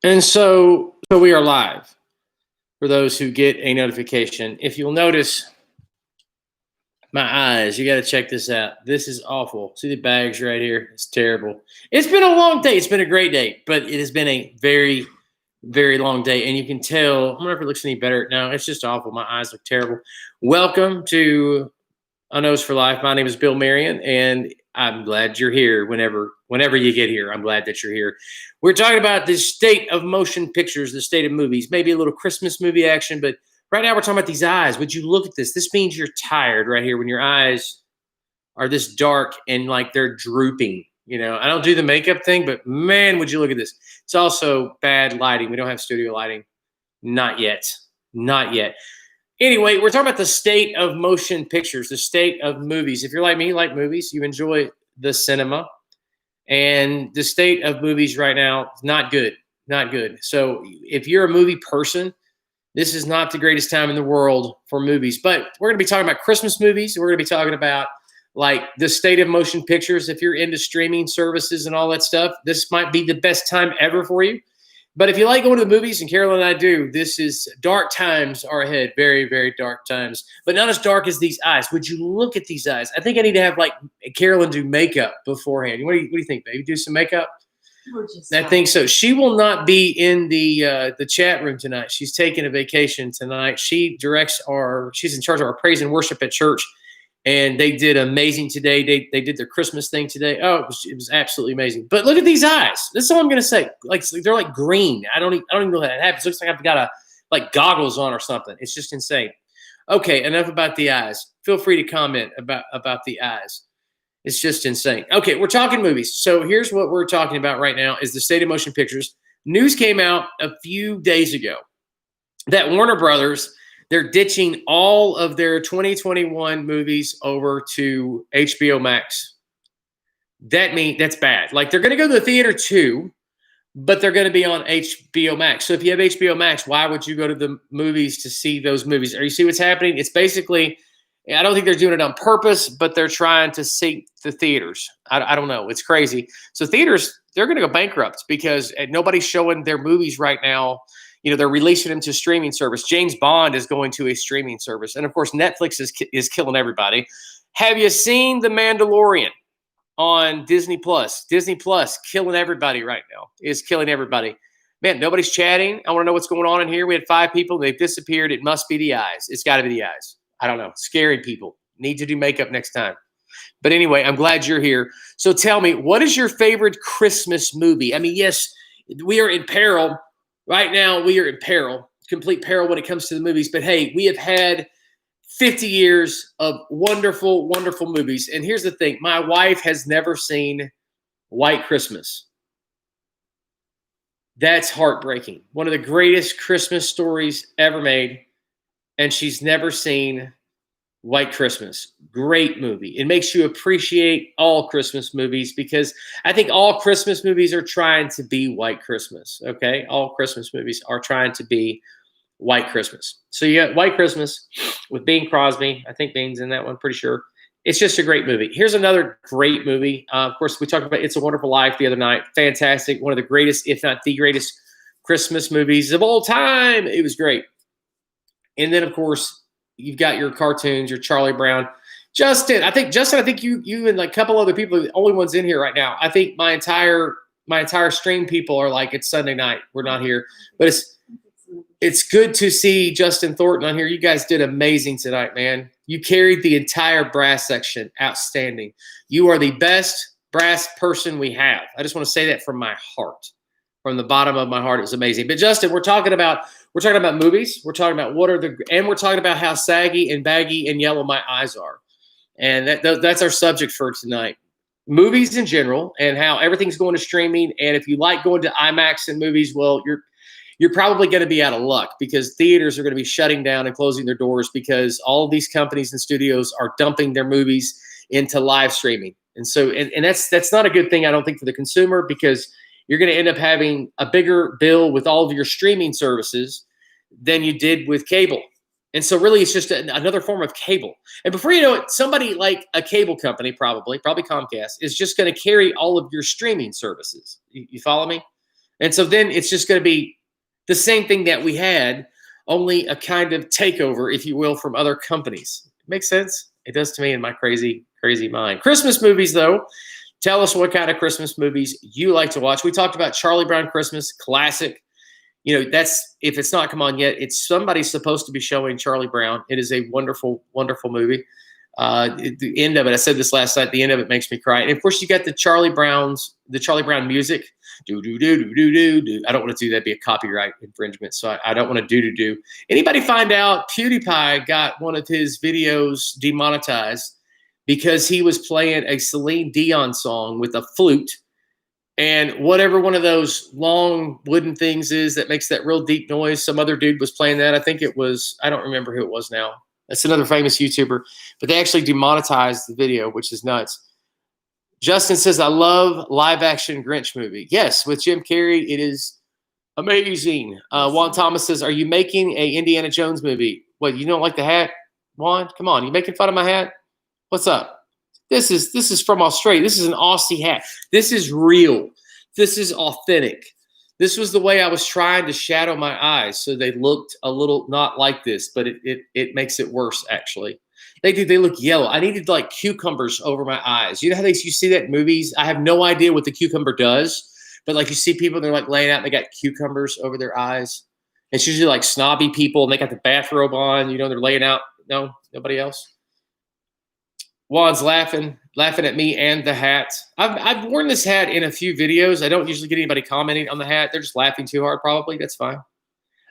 And so we are live for those who get a notification. If you'll notice my eyes, you got to check this out. This is awful. See the bags right here? It's terrible. It's been a long day. It's been a great day, but it has been a very, very long day. And you can tell, I wonder if it looks any better. No, it's just awful. My eyes look terrible. Welcome to A Nose for Life. My name is Bill Marion, and I'm glad you're here whenever you get here. I'm glad that you're here. We're talking about the state of motion pictures, the state of movies, maybe a little Christmas movie action, but right now we're talking about these eyes. Would you look at this? This means you're tired right here when your eyes are this dark and like they're drooping. You know, I don't do the makeup thing, but man, would you look at this? It's also bad lighting. We don't have studio lighting. Not yet. Not yet. Anyway, we're talking about the state of motion pictures, the state of movies. If you're like me, you like movies, you enjoy the cinema, and the state of movies right now is not good, not good. So if you're a movie person, this is not the greatest time in the world for movies. But we're going to be talking about Christmas movies. We're going to be talking about like the state of motion pictures. If you're into streaming services and all that stuff, this might be the best time ever for you. But if you like going to the movies, and Carol and I do, this is dark times are ahead. Very, very dark times. But not as dark as these eyes. Would you look at these eyes? I think I need to have like Carolyn do makeup beforehand. What do you think, baby? Do some makeup? I think so. She will not be in the chat room tonight. She's taking a vacation tonight. She's in charge of our praise and worship at church. And they did amazing today. They did their Christmas thing today. Oh, it was absolutely amazing. But look at these eyes. This is all I'm gonna say. Like they're like green. I don't even know how that happens. It looks like I've got like goggles on or something. It's just insane. Okay, enough about the eyes. Feel free to comment about the eyes. It's just insane. Okay, we're talking movies. So here's what we're talking about right now is the state of motion pictures. News came out a few days ago that Warner Brothers, they're ditching all of their 2021 movies over to HBO Max. That's bad. Like they're going to go to the theater too, but they're going to be on HBO Max. So if you have HBO Max, why would you go to the movies to see those movies? Or you see what's happening? It's basically, I don't think they're doing it on purpose, but they're trying to sink the theaters. I don't know. It's crazy. So theaters, they're going to go bankrupt because nobody's showing their movies right now. You know, they're releasing them to streaming service. James Bond is going to a streaming service. And, of course, Netflix is killing everybody. Have you seen The Mandalorian on Disney Plus? Disney Plus killing everybody right now. Is killing everybody. Man, nobody's chatting. I want to know what's going on in here. We had 5 people. They've disappeared. It must be the eyes. It's got to be the eyes. I don't know. Scary people. Need to do makeup next time. But anyway, I'm glad you're here. So tell me, what is your favorite Christmas movie? I mean, yes, we are in peril. Right now, we are in peril, complete peril when it comes to the movies. But hey, we have had 50 years of wonderful, wonderful movies. And here's the thing. My wife has never seen White Christmas. That's heartbreaking. One of the greatest Christmas stories ever made. And she's never seen White Christmas. Great movie. It makes you appreciate all Christmas movies because I think all Christmas movies are trying to be White Christmas. Okay. All Christmas movies are trying to be White Christmas. So you got White Christmas with Bing Crosby. I think Bing's in that one, pretty sure. It's just a great movie. Here's another great movie. Of course, we talked about It's a Wonderful Life the other night. Fantastic. One of the greatest, if not the greatest Christmas movies of all time. It was great. And then, of course, you've got your cartoons, your Charlie Brown. Justin, I think you and like a couple other people are the only ones in here right now. I think my entire stream people are like, it's Sunday night. We're not here. But it's good to see Justin Thornton on here. You guys did amazing tonight, man. You carried the entire brass section. Outstanding. You are the best brass person we have. I just want to say that from my heart. From the bottom of my heart, it was amazing. But Justin, we're talking about movies. We're talking about we're talking about how saggy and baggy and yellow my eyes are. And that's our subject for tonight. Movies in general and how everything's going to streaming. And if you like going to IMAX and movies, well, you're probably going to be out of luck because theaters are going to be shutting down and closing their doors because all of these companies and studios are dumping their movies into live streaming. And so, and that's not a good thing, I don't think, for the consumer because you're going to end up having a bigger bill with all of your streaming services than you did with cable. And so really it's just another form of cable. And before you know it, somebody like a cable company, probably Comcast, is just going to carry all of your streaming services. You follow me? And so then it's just going to be the same thing that we had, only a kind of takeover, if you will, from other companies. Makes sense? It does to me in my crazy, crazy mind. Christmas movies, though. Tell us what kind of Christmas movies you like to watch. We talked about Charlie Brown Christmas, classic. You know, that's, if it's not come on yet, it's somebody's supposed to be showing Charlie Brown. It is a wonderful, wonderful movie. The end of it, I said this last night, the end of it makes me cry. And of course, you got the Charlie Brown music. Do, do, do, do, do, do, do. I don't want to do that, be a copyright infringement. So I don't want to do. Anybody find out PewDiePie got one of his videos demonetized because he was playing a Celine Dion song with a flute, and whatever one of those long wooden things is that makes that real deep noise, some other dude was playing that. I think it was, I don't remember who it was now. That's another famous YouTuber, but they actually demonetized the video, which is nuts. Justin says, I love live action Grinch movie. Yes, with Jim Carrey, it is amazing. Juan Thomas says, are you making a Indiana Jones movie? What, you don't like the hat, Juan? Come on, you making fun of my hat? What's up? This is from Australia. This is an Aussie hat. This is real. This is authentic. This was the way I was trying to shadow my eyes so they looked a little not like this, but it makes it worse, actually. They look yellow. I needed like cucumbers over my eyes. You know how you see that in movies? I have no idea what the cucumber does, but like you see people, they're like laying out and they got cucumbers over their eyes. It's usually like snobby people and they got the bathrobe on, you know, they're laying out. No, nobody else. Juan's laughing at me and the hat. I've worn this hat in a few videos. I don't usually get anybody commenting on the hat. They're just laughing too hard, probably. That's fine.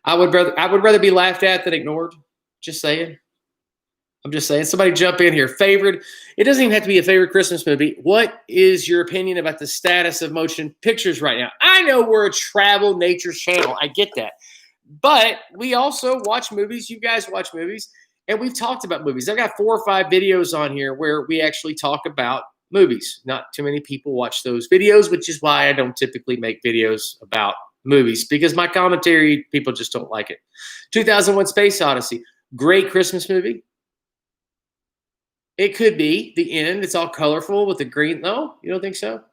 I would rather be laughed at than ignored. Just saying. I'm just saying. Somebody jump in here. Favorite. It doesn't even have to be a favorite Christmas movie. What is your opinion about the status of motion pictures right now? I know we're a travel nature channel. I get that. But we also watch movies. You guys watch movies. And we've talked about movies. I've got 4 or 5 videos on here where we actually talk about movies. Not too many people watch those videos, which is why I don't typically make videos about movies, because my commentary, people just don't like it. 2001 Space Odyssey, great Christmas movie. It could be the end. It's all colorful with the green. No, you don't think so?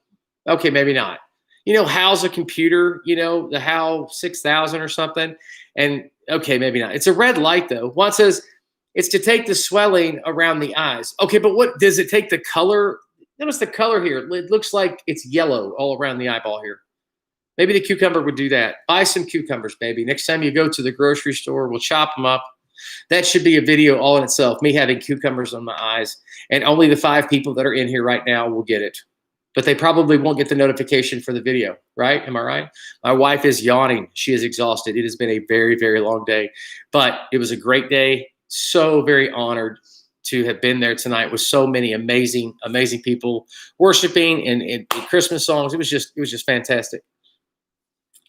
Okay, maybe not. You know, HAL's a computer, you know, the HAL 6000 or something. And okay, maybe not. It's a red light, though. Juan says, it's to take the swelling around the eyes. Okay, but what does it take the color? Notice the color here. It looks like it's yellow all around the eyeball here. Maybe the cucumber would do that. Buy some cucumbers, baby. Next time you go to the grocery store, we'll chop them up. That should be a video all in itself, me having cucumbers on my eyes. And only the 5 people that are in here right now will get it. But they probably won't get the notification for the video, right? Am I right? My wife is yawning. She is exhausted. It has been a very, very long day. But it was a great day. So very honored to have been there tonight with so many amazing, amazing people worshiping and Christmas songs. It was just fantastic.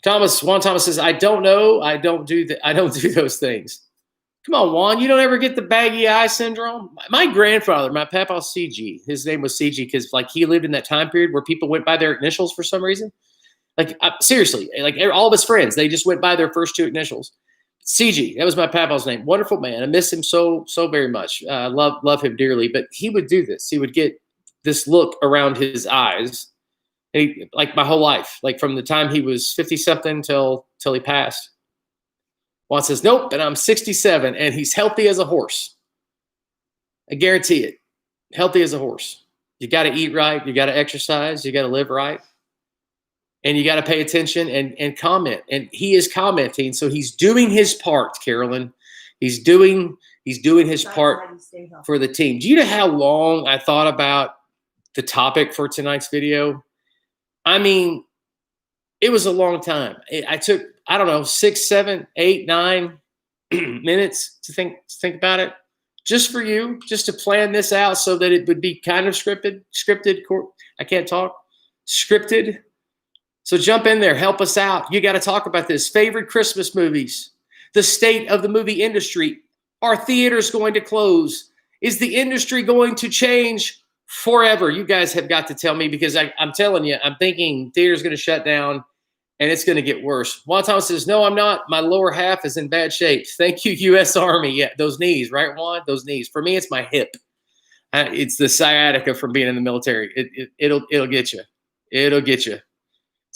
Juan Thomas says, I don't know. I don't do those things. Come on, Juan. You don't ever get the baggy eye syndrome? My grandfather, my papa CG, his name was CG because like he lived in that time period where people went by their initials for some reason. Like seriously, like all of his friends, they just went by their first 2 initials. CG, that was my papa's name. Wonderful man. I miss him so very much. Love him dearly. But he would do this. He would get this look around his eyes, like my whole life, like from the time he was 50-something till he passed. Juan says, nope, and I'm 67, and he's healthy as a horse. I guarantee it. Healthy as a horse. You got to eat right. You got to exercise. You got to live right. And you got to pay attention and comment. And he is commenting, so he's doing his part, Carolyn. He's doing his part for the team. Do you know how long I thought about the topic for tonight's video? I mean, it was a long time. I took, I don't know, 6, 7, 8, 9 minutes to think about it. Just for you, just to plan this out so that it would be kind of scripted. I can't talk. Scripted. So jump in there, help us out. You got to talk about this. Favorite Christmas movies, the state of the movie industry. Are theaters going to close? Is the industry going to change forever? You guys have got to tell me, because I'm telling you, I'm thinking theaters going to shut down and it's going to get worse. Juan Thomas says, no, I'm not. My lower half is in bad shape. Thank you, U.S. Army. Yeah, those knees, right, Juan? Those knees. For me, it's my hip. It's the sciatica from being in the military. It'll get you. It'll get you.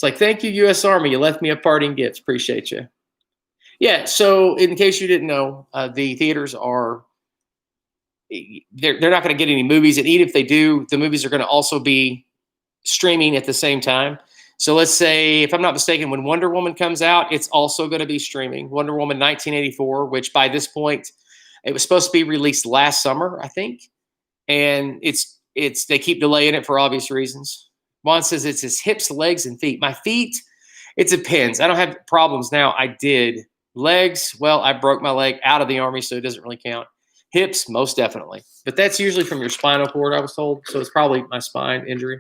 It's like, thank you, U.S. Army. You left me a parting gift. Appreciate you. Yeah. So in case you didn't know, the theaters are, they're not going to get any movies. And even if they do, the movies are going to also be streaming at the same time. So let's say, if I'm not mistaken, when Wonder Woman comes out, it's also going to be streaming. Wonder Woman 1984, which by this point, it was supposed to be released last summer, I think. And they keep delaying it for obvious reasons. Juan says it's his hips, legs, and feet. My feet, it depends. I don't have problems now. I did. Legs, well, I broke my leg out of the Army, so it doesn't really count. Hips, most definitely. But that's usually from your spinal cord, I was told. So it's probably my spine injury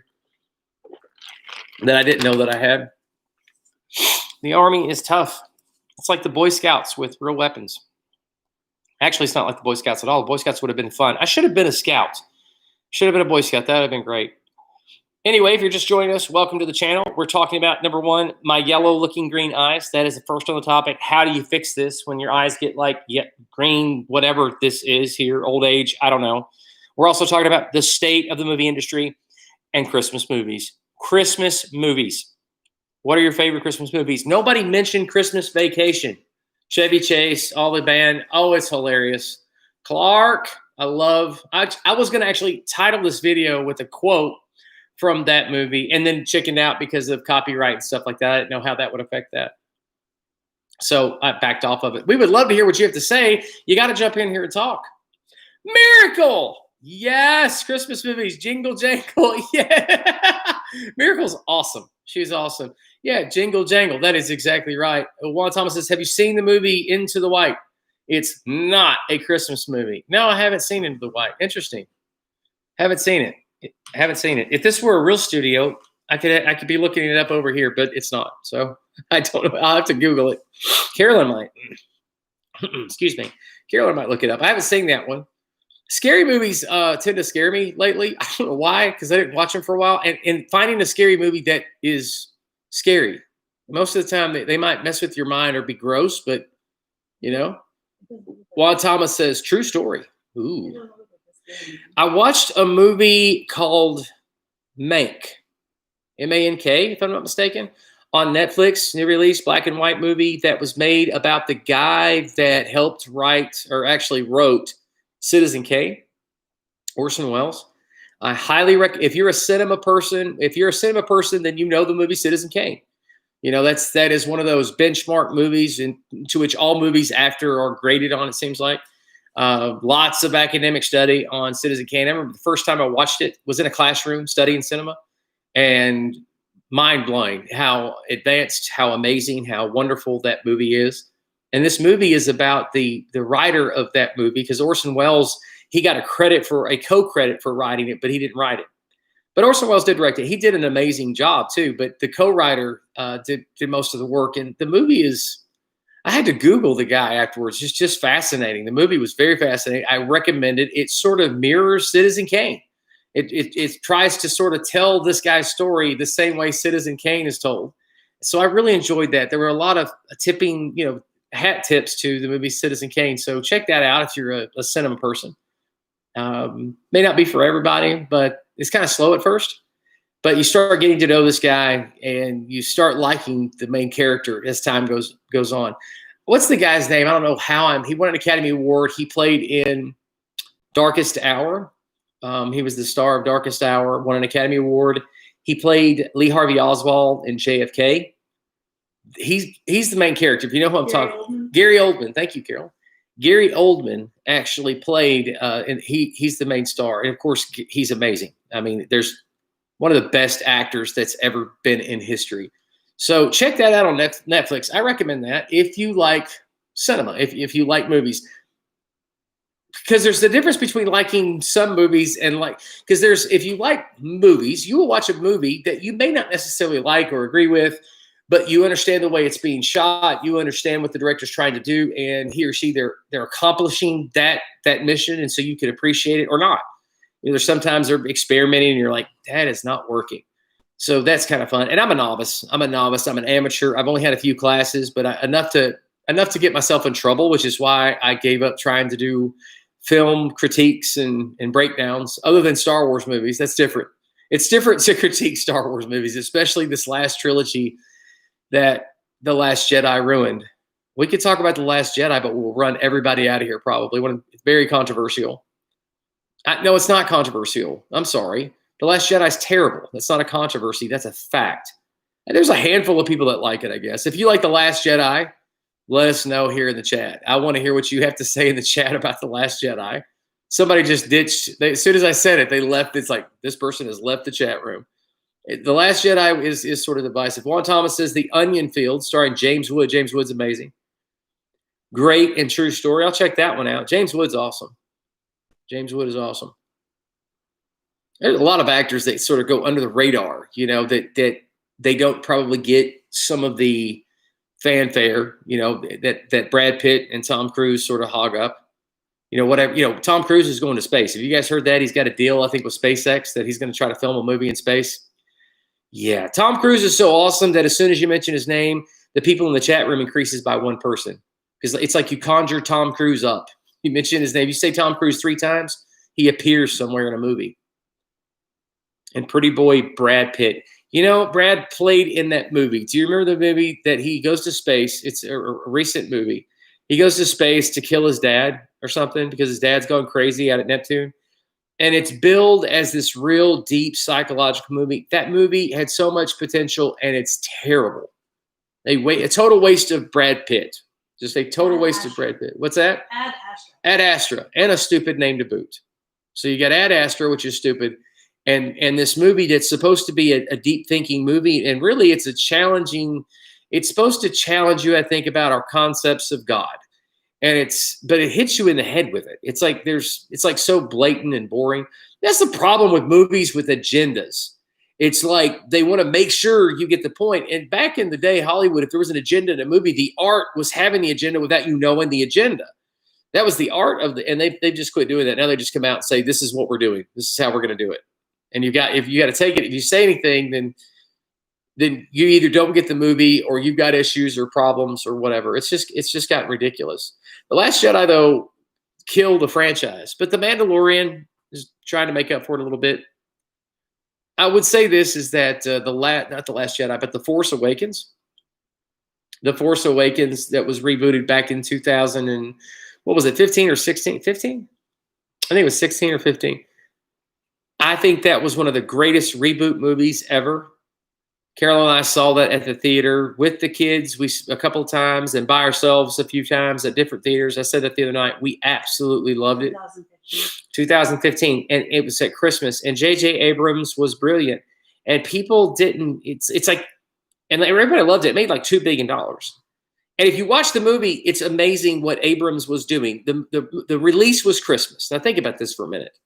that I didn't know that I had. The Army is tough. It's like the Boy Scouts with real weapons. Actually, it's not like the Boy Scouts at all. The Boy Scouts would have been fun. I should have been a scout. Should have been a Boy Scout. That would have been great. Anyway, if you're just joining us, welcome to the channel. We're talking about, number one, my yellow-looking green eyes. That is the first on the topic. How do you fix this when your eyes get like green, whatever this is here, old age, I don't know. We're also talking about the state of the movie industry and Christmas movies. Christmas movies. What are your favorite Christmas movies? Nobody mentioned Christmas Vacation. Chevy Chase, all the band. Oh, it's hilarious. Clark, I was going to actually title this video with a quote from that movie and then chickened out because of copyright and stuff like that. I didn't know how that would affect that. So I backed off of it. We would love to hear what you have to say. You got to jump in here and talk. Miracle. Yes. Christmas movies. Jingle Jangle. Yeah. Miracle's awesome. She's awesome. Yeah. Jingle Jangle. That is exactly right. Juan Thomas says, have you seen the movie Into the White? It's not a Christmas movie. No, I haven't seen Into the White. Interesting. Haven't seen it. If this were a real studio, I could be looking it up over here, but it's not. So I don't know. I'll have to Google it. Carolyn might. Excuse me. Carolyn might look it up. I haven't seen that one. Scary movies tend to scare me lately. I don't know why, because I didn't watch them for a while. And finding a scary movie that is scary, most of the time they might mess with your mind or be gross, but you know. Juan Thomas says, true story. Ooh. I watched a movie called Mank, M-A-N-K, if I'm not mistaken, on Netflix, new release, black and white movie that was made about the guy that helped write, or actually wrote, Citizen Kane, Orson Welles. I highly recommend, if you're a cinema person, then you know the movie Citizen Kane. You know, that is one of those benchmark movies to which all movies after are graded on, it seems like. Lots of academic study on Citizen Kane. I remember the first time I watched it was in a classroom studying cinema, and mind-blowing how advanced, how amazing, how wonderful that movie is. And this movie is about the writer of that movie, because Orson Welles, he got a co-credit for writing it, but he didn't write it. But Orson Welles did direct it. He did an amazing job too, but the co-writer did most of the work. And the movie is, I had to Google the guy afterwards. It's just fascinating. The movie was very fascinating. I recommend it. It sort of mirrors Citizen Kane. It tries to sort of tell this guy's story the same way Citizen Kane is told. So I really enjoyed that. There were a lot of tipping, hat tips to the movie Citizen Kane. So check that out if you're a cinema person. May not be for everybody, but it's kind of slow at first. But you start getting to know this guy, and you start liking the main character as time goes on. What's the guy's name? I don't know how he won an Academy Award. He played in Darkest Hour. He was the star of Darkest Hour, won an Academy Award. He played Lee Harvey Oswald in JFK. He's the main character. If you know who I'm talking, Gary Oldman. Thank you, Carol. Gary Oldman actually played, and he's the main star. And of course, he's amazing. I mean, there's one of the best actors that's ever been in history. So check that out on Netflix. I recommend that if you like cinema, if you like movies. Because there's the difference between liking some movies and if you like movies, you will watch a movie that you may not necessarily like or agree with, but you understand the way it's being shot. You understand what the director's trying to do, and he or she, they're accomplishing that mission, and so you can appreciate it or not. There's sometimes they're experimenting and you're like, that is not working. So that's kind of fun. And I'm a novice. I'm an amateur. I've only had a few classes, but enough to get myself in trouble, which is why I gave up trying to do film critiques and breakdowns other than Star Wars movies. That's different. It's different to critique Star Wars movies, especially this last trilogy that The Last Jedi ruined. We could talk about The Last Jedi, but we'll run everybody out of here probably. It's very controversial. No, it's not controversial. I'm sorry. The Last Jedi is terrible. That's not a controversy. That's a fact. And there's a handful of people that like it, I guess. If you like The Last Jedi, let us know here in the chat. I want to hear what you have to say in the chat about The Last Jedi. Somebody just ditched. As soon as I said it, they left. It's like this person has left the chat room. The Last Jedi is sort of divisive. Juan Thomas says The Onion Field, starring James Wood. James Wood's amazing. Great and true story. I'll check that one out. James Wood's awesome. James Wood is awesome. There's a lot of actors that sort of go under the radar, you know, that they don't probably get some of the fanfare, you know, that Brad Pitt and Tom Cruise sort of hog up. You know, whatever, you know, Tom Cruise is going to space. Have you guys heard that? He's got a deal, I think, with SpaceX that he's going to try to film a movie in space. Yeah, Tom Cruise is so awesome that as soon as you mention his name, the people in the chat room increases by one person. Because it's like you conjure Tom Cruise up. You mention his name. You say Tom Cruise 3 times, he appears somewhere in a movie. And pretty boy Brad Pitt. You know, Brad played in that movie. Do you remember the movie that he goes to space? It's a recent movie. He goes to space to kill his dad or something because his dad's going crazy out at Neptune. And it's billed as this real deep psychological movie. That movie had so much potential, and it's terrible. A total waste of Brad Pitt. Just a total waste of Brad Pitt. What's that? Ad Astra. Ad Astra. And a stupid name to boot. So you got Ad Astra, which is stupid. And this movie that's supposed to be a deep thinking movie. And really it's it's supposed to challenge you, I think, about our concepts of God. But it hits you in the head with it. It's like so blatant and boring. That's the problem with movies with agendas. It's like they want to make sure you get the point. And back in the day, Hollywood, if there was an agenda in a movie, the art was having the agenda without you knowing the agenda. That was the art of and they've just quit doing that. Now they just come out and say, this is what we're doing. This is how we're going to do it. And if you got to take it, if you say anything, then you either don't get the movie or you've got issues or problems or whatever. It's just gotten ridiculous. The Last Jedi, though, killed the franchise, but The Mandalorian is trying to make up for it a little bit. I would say this is that not The Last Jedi, but The Force Awakens. The Force Awakens that was rebooted back in 2000 and what was it, 15 or 16? 15? I think it was 16 or 15. I think that was one of the greatest reboot movies ever. Carol and I saw that at the theater with the kids a couple of times and by ourselves a few times at different theaters. I said that the other night. We absolutely loved it. 2015. And it was at Christmas. And J.J. Abrams was brilliant. And people didn't – it's like – and everybody loved it. It made like $2 billion. And if you watch the movie, it's amazing what Abrams was doing. The release was Christmas. Now think about this for a minute.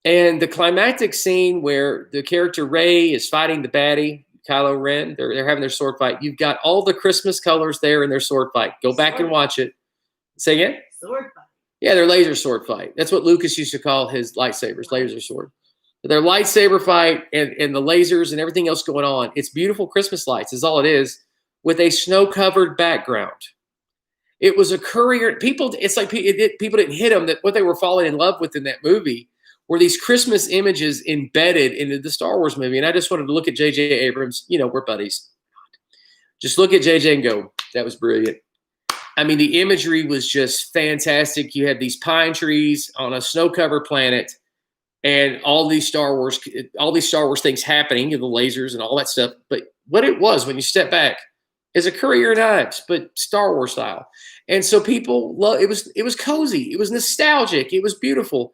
And the climactic scene where the character Rey is fighting the baddie, Kylo Ren, they're having their sword fight. You've got all the Christmas colors there in their sword fight. Go back and watch it. Say again? Sword fight. Yeah, their laser sword fight. That's what Lucas used to call his lightsabers, laser sword. Their lightsaber fight and the lasers and everything else going on. It's beautiful Christmas lights is all it is with a snow-covered background. It was a courier. It's like people didn't hit them that what they were falling in love with in that movie were these Christmas images embedded into the Star Wars movie. And I just wanted to look at J.J. Abrams. You know, we're buddies. Just look at J.J. and go, that was brilliant. I mean, the imagery was just fantastic. You had these pine trees on a snow-covered planet and all these Star Wars things happening, the lasers and all that stuff. But what it was when you step back is a Courier Knives, but Star Wars style. And so people love it. Was cozy. It was nostalgic. It was beautiful.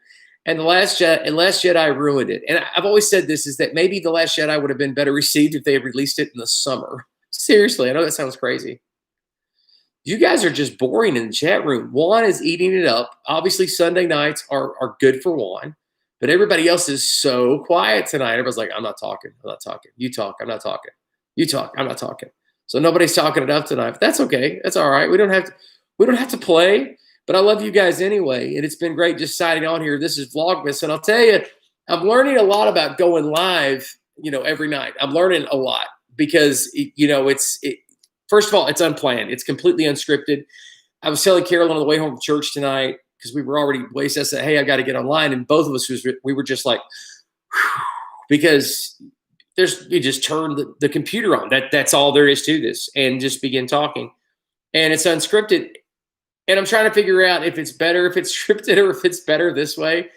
And The Last Jedi ruined it. And I've always said this is that maybe The Last Jedi would have been better received if they had released it in the summer. Seriously, I know that sounds crazy. You guys are just boring in the chat room. Juan is eating it up. Obviously, Sunday nights are good for Juan. But everybody else is so quiet tonight. Everybody's like, I'm not talking. I'm not talking. You talk. I'm not talking. You talk. I'm not talking. So nobody's talking enough tonight. But that's okay. That's all right. We don't have to play. But I love you guys anyway, and it's been great just signing on here. This is Vlogmas, and I'll tell you, I'm learning a lot about going live, every night. I'm learning a lot because, first of all, it's unplanned. It's completely unscripted. I was telling Carol on the way home from church tonight because we were already wasted. I said, hey, I got to get online, and both of us, we were just like, because you just turn the computer on. That's all there is to this, and just begin talking. And it's unscripted. And I'm trying to figure out if it's better if it's scripted or if it's better this way,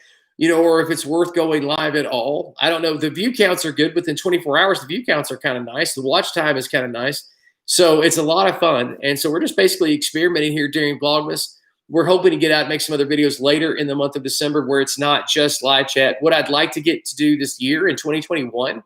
or if it's worth going live at all. I don't know. The view counts are good within 24 hours. The view counts are kind of nice. The watch time is kind of nice. So it's a lot of fun. And so we're just basically experimenting here during Vlogmas. We're hoping to get out and make some other videos later in the month of December where it's not just live chat. What I'd like to get to do this year in 2021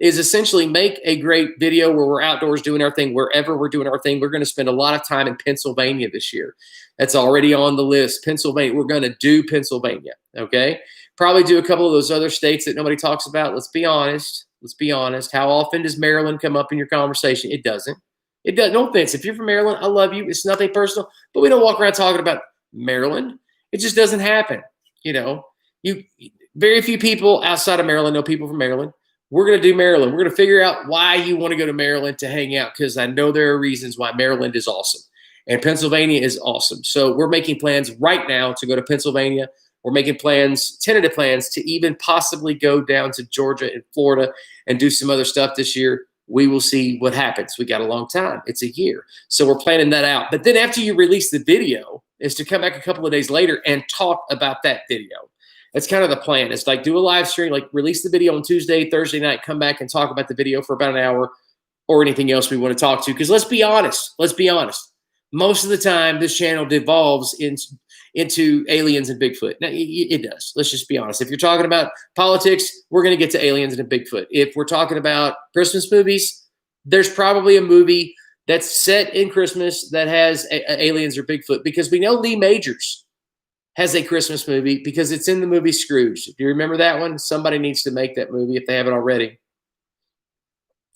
is essentially make a great video where we're outdoors doing our thing, wherever we're doing our thing. We're going to spend a lot of time in Pennsylvania this year. That's already on the list. Pennsylvania. We're going to do Pennsylvania. Okay. Probably do a couple of those other states that nobody talks about. Let's be honest. Let's be honest. How often does Maryland come up in your conversation? It doesn't. It does. No offense. If you're from Maryland, I love you. It's nothing personal, but we don't walk around talking about Maryland. It just doesn't happen. Very few people outside of Maryland know people from Maryland. We're going to do Maryland. We're going to figure out why you want to go to Maryland to hang out, because I know there are reasons why Maryland is awesome and Pennsylvania is awesome. So we're making plans right now to go to Pennsylvania. We're making plans, tentative plans, to even possibly go down to Georgia and Florida and do some other stuff this year. We will see what happens. We got a long time. It's a year. So we're planning that out. But then after you release the video is to come back a couple of days later and talk about that video. That's kind of the plan. It's like do a live stream, like release the video on Tuesday, Thursday night, come back and talk about the video for about an hour or anything else we want to talk to. Because let's be honest. Most of the time, this channel devolves into aliens and Bigfoot. Now, it does. Let's just be honest. If you're talking about politics, we're going to get to aliens and Bigfoot. If we're talking about Christmas movies, there's probably a movie that's set in Christmas that has aliens or Bigfoot, because we know Lee Majors has a Christmas movie because it's in the movie Scrooge. Do you remember that one? Somebody needs to make that movie if they haven't already.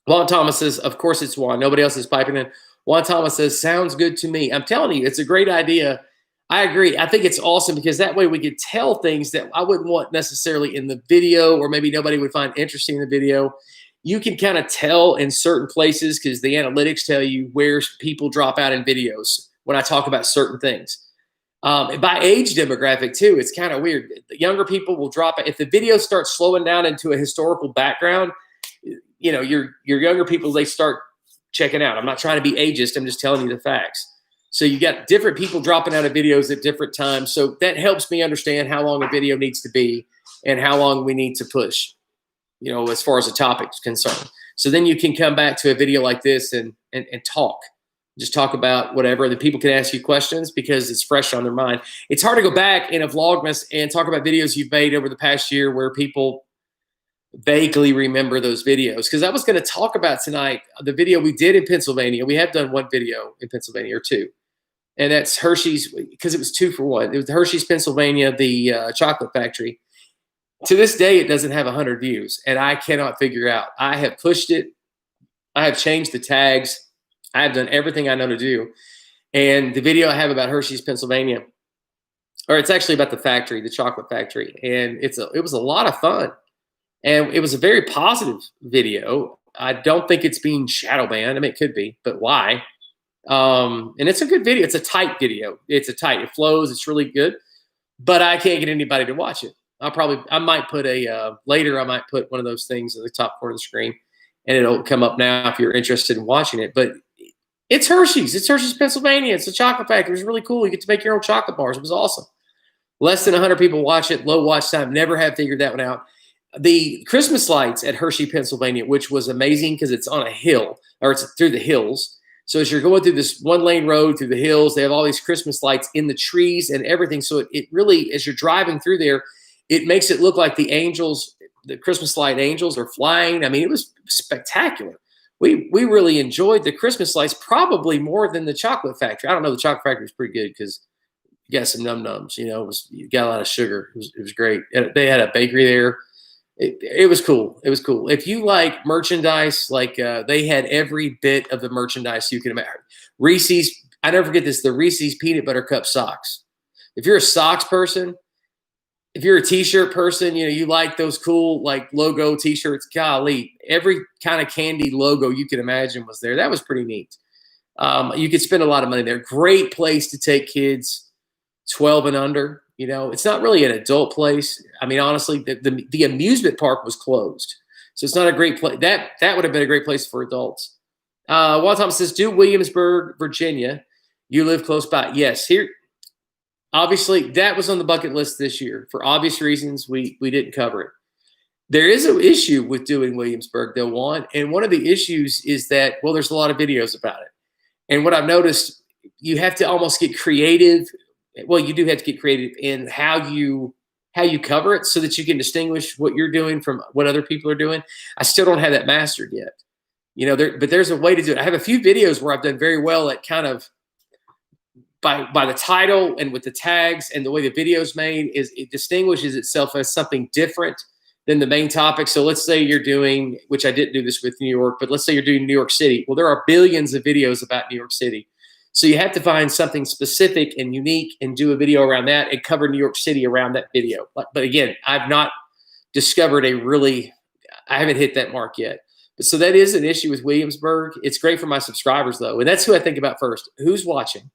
Juan Thomas says, of course it's Juan. Nobody else is piping in. Juan Thomas says, sounds good to me. I'm telling you, it's a great idea. I agree. I think it's awesome because that way we could tell things that I wouldn't want necessarily in the video, or maybe nobody would find interesting in the video. You can kind of tell in certain places because the analytics tell you where people drop out in videos when I talk about certain things. By age demographic too, it's kind of weird. The younger people will drop it. If the video starts slowing down into a historical background, your younger people, they start checking out. I'm not trying to be ageist. I'm just telling you the facts. So you got different people dropping out of videos at different times. So that helps me understand how long a video needs to be and how long we need to push, as far as the topic is concerned. So then you can come back to a video like this and talk. Just talk about whatever. The people can ask you questions because it's fresh on their mind. It's hard to go back in a Vlogmas and talk about videos you've made over the past year where people vaguely remember those videos. Because I was going to talk about tonight the video we did in Pennsylvania. We have done one video in Pennsylvania, or two. And that's Hershey's, because it was 2 for 1. It was Hershey's, Pennsylvania, the chocolate factory. To this day, it doesn't have 100 views. And I cannot figure out. I have pushed it. I have changed the tags. I have done everything I know to do. And the video I have about Hershey's, Pennsylvania, or it's actually about the factory, the chocolate factory. And it was a lot of fun. And it was a very positive video. I don't think it's being shadow banned. I mean, it could be, but why? And it's a good video. It's a tight video. It flows. It's really good, but I can't get anybody to watch it. I might put later, I might put one of those things at the top corner of the screen, and it'll come up now if you're interested in watching it. But it's Hershey's. It's Hershey's, Pennsylvania. It's a chocolate factory. It was really cool. You get to make your own chocolate bars. It was awesome. Less than 100 people watch it. Low watch time. Never have figured that one out. The Christmas lights at Hershey, Pennsylvania, which was amazing because it's on a hill, or it's through the hills. So as you're going through this 1-lane road through the hills, they have all these Christmas lights in the trees and everything. So it really, as you're driving through there, it makes it look like the angels, the Christmas light angels, are flying. I mean, it was spectacular. We really enjoyed the Christmas lights, probably more than the chocolate factory. I don't know. The chocolate factory was pretty good because you got some num-nums. You got a lot of sugar. It was great. And they had a bakery there. It was cool. It was cool. If you like merchandise, they had every bit of the merchandise you can imagine. Reese's, I never forget this, the Reese's peanut butter cup socks. If you're a socks person, if you're a t-shirt person, you like those cool logo t-shirts, golly, every kind of candy logo you can imagine was there. That was pretty neat. You could spend a lot of money there. Great place to take kids 12 and under. It's not really an adult place. I mean, honestly, the amusement park was closed. So it's not a great place. That would have been a great place for adults. Walt Thomas says, do Williamsburg, Virginia. You live close by. Yes, here. Obviously, that was on the bucket list this year. For obvious reasons, we didn't cover it. There is an issue with doing Williamsburg, though, Juan. And one of the issues is that, well, there's a lot of videos about it. And what I've noticed, you have to almost get creative. Well, you do have to get creative in how you cover it so that you can distinguish what you're doing from what other people are doing. I still don't have that mastered yet. You know, but there's a way to do it. I have a few videos where I've done very well at kind of by the title and with the tags and the way the video is made, it distinguishes itself as something different than the main topic. So let's say you're doing, which I didn't do this with New York, but let's say you're doing New York City. Well, there are billions of videos about New York City. So you have to find something specific and unique and do a video around that and cover New York City around that video. But again, I've not discovered I haven't hit that mark yet. But so that is an issue with Williamsburg. It's great for my subscribers though. And that's who I think about first. Who's watching?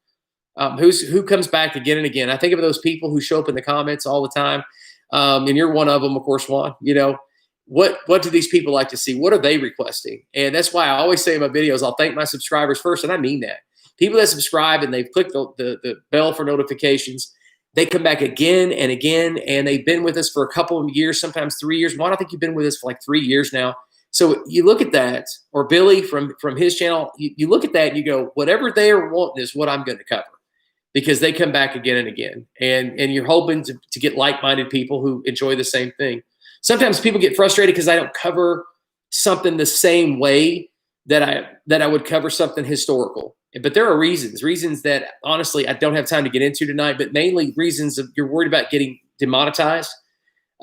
Who comes back again and again? I think of those people who show up in the comments all the time. And you're one of them, of course, Juan. You know, what do these people like to see? What are they requesting? And that's why I always say in my videos, I'll thank my subscribers first. And I mean that. People that subscribe and they've clicked the bell for notifications, they come back again and again, and they've been with us for a couple of years, sometimes 3 years. Juan, I think you've been with us for like 3 years now. So you look at that, or Billy from his channel, you look at that and you go, whatever they are wanting is what I'm going to cover, because they come back again and again. And you're hoping to get like-minded people who enjoy the same thing. Sometimes people get frustrated because I don't cover something the same way that I would cover something historical. But there are reasons that honestly I don't have time to get into tonight, but mainly reasons of you're worried about getting demonetized.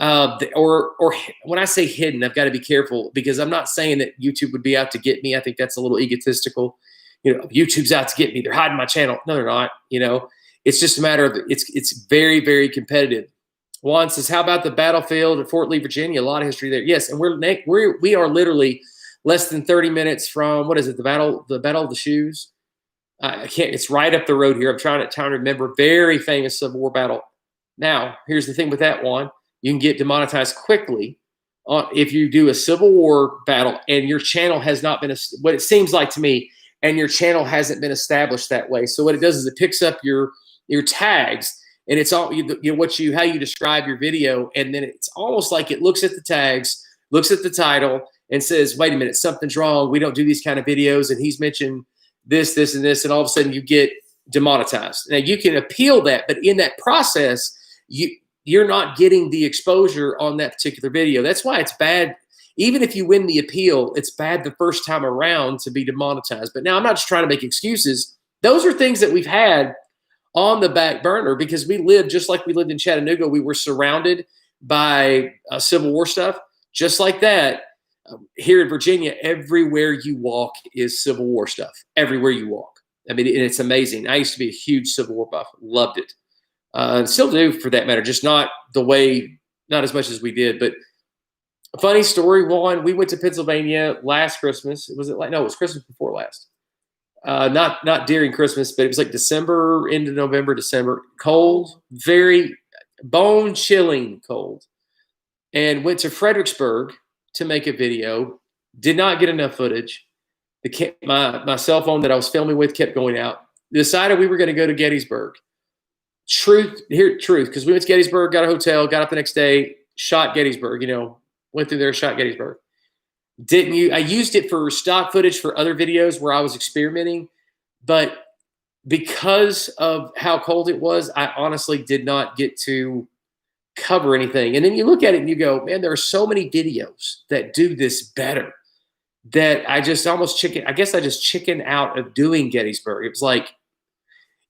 Or when I say hidden, I've got to be careful, because I'm not saying that YouTube would be out to get me. I think that's a little egotistical. You know, YouTube's out to get me. They're hiding my channel. No, they're not. You know, it's just a matter of it's very, very competitive. Juan says, how about the battlefield at Fort Lee, Virginia? A lot of history there. Yes, and we are literally less than 30 minutes from, what is it, the Battle of the Shoes? I can't. It's right up the road here. I'm trying to remember. Very famous Civil War battle. Now, here's the thing with that one: you can get demonetized quickly if you do a Civil War battle and your channel has not been what it seems like to me, and your channel hasn't been established that way. So what it does is it picks up your tags, and it's all how you describe your video, and then it's almost like it looks at the tags, looks at the title, and says, "Wait a minute, something's wrong. We don't do these kind of videos." And he's mentioned this, this, and this, and all of a sudden you get demonetized. Now you can appeal that, but in that process, you're not getting the exposure on that particular video. That's why it's bad. Even if you win the appeal, it's bad the first time around to be demonetized. But now I'm not just trying to make excuses. Those are things that we've had on the back burner because we lived just like we lived in Chattanooga. We were surrounded by Civil War stuff. Just like that, here in Virginia, everywhere you walk is Civil War stuff. Everywhere you walk. I mean, it's amazing. I used to be a huge Civil War buff. Loved it. Still do, for that matter. Just not as much as we did. But a funny story, Juan, we went to Pennsylvania last Christmas. It was Christmas before last. Not during Christmas, but it was like December, into November, December. Cold, very bone-chilling cold. And went to Fredericksburg to make a video. Did not get enough footage. My cell phone that I was filming with kept going out. Decided we were going to go to Gettysburg. Truth, because we went to Gettysburg, got a hotel, got up the next day, shot Gettysburg, went through there, shot Gettysburg. I used it for stock footage for other videos where I was experimenting, but because of how cold it was, I honestly did not get to cover anything. And then you look at it and you go, man, there are so many videos that do this better that I just chicken out of doing Gettysburg. It was like,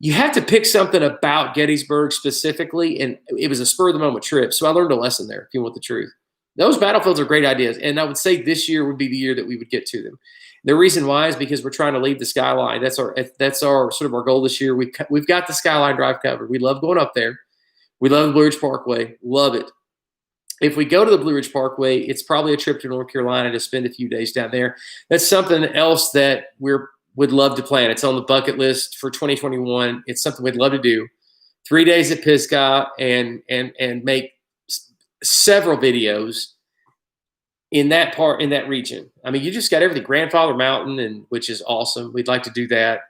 you have to pick something about Gettysburg specifically, and it was a spur-of-the-moment trip. So I learned a lesson there, if you want the truth. Those battlefields are great ideas, and I would say this year would be the year that we would get to them. The reason why is because we're trying to leave the skyline. That's our sort of our goal this year. We've got the Skyline Drive covered. We love going up there. We love the Blue Ridge Parkway. Love it. If we go to the Blue Ridge Parkway, it's probably a trip to North Carolina to spend a few days down there. That's something else that would love to plan. It's on the bucket list for 2021. It's something we'd love to do. 3 days at Pisgah and make several videos in that part, in that region. I mean, you just got everything. Grandfather Mountain, and which is awesome. We'd like to do that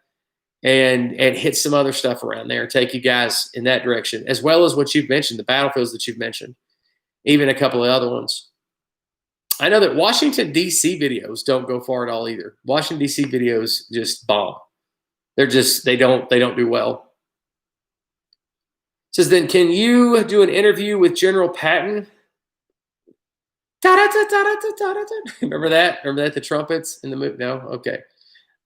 and hit some other stuff around there, take you guys in that direction, as well as what you've mentioned, the battlefields that you've mentioned, even a couple of other ones. I know that Washington, D.C. videos don't go far at all either. Washington, D.C. videos just bomb. They're just, they don't do well. It says, then can you do an interview with General Patton? Remember that? Remember that? The trumpets in the movie? No? Okay.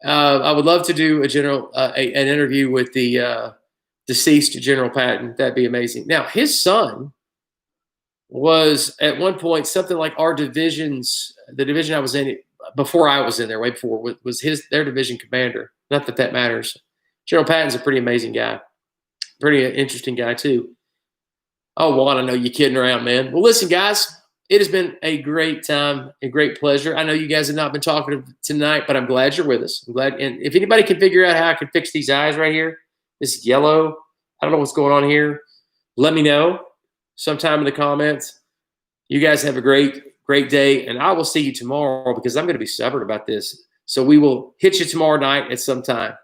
I would love to do an interview with the deceased General Patton. That'd be amazing. Now, his son was at one point something like our division's, the division I was in before I was in there, way before, was their division commander. Not that that matters. General Patton's a pretty amazing guy. Pretty interesting guy, too. Oh, Juan, I know you're kidding around, man. Well, listen, guys, it has been a great time, a great pleasure. I know you guys have not been talking tonight, but I'm glad you're with us. I'm glad. And if anybody can figure out how I can fix these eyes right here, this yellow, I don't know what's going on here, let me know sometime in the comments. You guys have a great day, and I will see you tomorrow because I'm going to be stubborn about this. So we will hit you tomorrow night at some time.